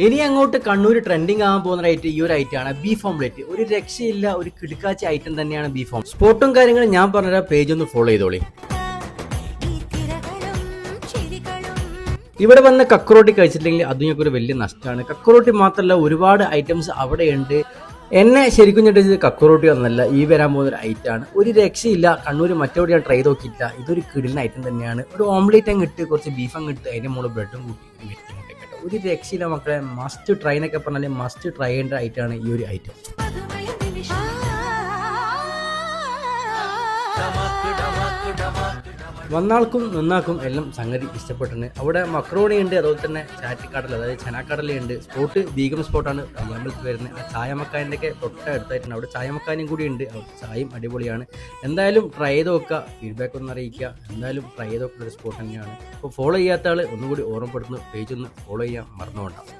ഇനി അങ്ങോട്ട് കണ്ണൂർ ട്രെൻഡിങ് ആകാൻ പോകുന്ന ഐറ്റം ഈ ഒരു ഐറ്റമാണ് ബീഫ് ഓംലെറ്റ്. ഒരു രക്ഷയില്ല, ഒരു കിടുക്കാച്ച ഐറ്റം തന്നെയാണ് ബീഫ് ഓം. സ്പോട്ടും കാര്യങ്ങളും ഞാൻ പറഞ്ഞ പേജ് ഒന്ന് ഫോളോ ചെയ്തോളി. ഇവിടെ വന്ന് കക്കറോട്ടി കഴിച്ചിട്ടില്ലെങ്കിൽ അത് ഞങ്ങൾക്ക് ഒരു വലിയ നഷ്ടമാണ്. കക്കറോട്ടി മാത്രമല്ല, ഒരുപാട് ഐറ്റംസ് അവിടെയുണ്ട്. എന്നെ ശരിക്കും ഞെട്ടിച്ചത് കക്കറോട്ടി ഒന്നല്ല, ഈ വരാൻ പോകുന്ന ഒരു ഐറ്റമാണ്. ഒരു രക്ഷയില്ല. കണ്ണൂർ മറ്റോടെ ഞാൻ ട്രൈ നോക്കിയിട്ടില്ല. ഇതൊരു കിടിലൻ ഐറ്റം തന്നെയാണ്. ഒരു ഓംലേറ്റ് അങ്ങ് ഇട്ട് കുറച്ച് ബീഫ് അങ്ങ് ഇട്ട് അതിൻ്റെ മുകളിൽ ബ്രെഡും കൂട്ടി കേട്ടോ. ഒരു രക്ഷയില്ല മക്കളെ. മസ്റ്റ് ട്രൈ എന്നൊക്കെ പറഞ്ഞാൽ മസ്റ്റ് ട്രൈ ചെയ്യേണ്ട ഐറ്റമാണ് ഈ ഒരു ഐറ്റം. വന്നാൾക്കും നിന്നാൾക്കും എല്ലാം സംഗതി ഇഷ്ടപ്പെട്ടിട്ടുണ്ട്. അവിടെ മക്രോണി ഉണ്ട്, അതുപോലെ തന്നെ ചാറ്റിക്കടല, അതായത് ചനാക്കടലയുണ്ട്. സ്പോട്ട് ബീഗം സ്പോട്ടാണ് പയ്യാമ്പലത്തിൽ വരുന്നത്. ആ ചായമക്കാൻ്റെ ഒക്കെ തൊട്ടടുത്തായിട്ടുണ്ട്. അവിടെ ചായമക്കാനും കൂടി ഉണ്ട്. അവിടെ ചായയും അടിപൊളിയാണ്. എന്തായാലും ട്രൈ ചെയ്ത് നോക്കുക, ഫീഡ്ബാക്ക് ഒന്ന് അറിയിക്കുക. എന്തായാലും ട്രൈ ചെയ്ത് നോക്കുന്ന ഒരു സ്പോട്ട് തന്നെയാണ്. അപ്പോൾ ഫോളോ ചെയ്യാത്ത ആൾ ഒന്നുകൂടി ഓർമ്മപ്പെടുത്തുന്നു, പേജ് ഒന്ന് ഫോളോ ചെയ്യാൻ മറന്നുകൊണ്ടാണ്.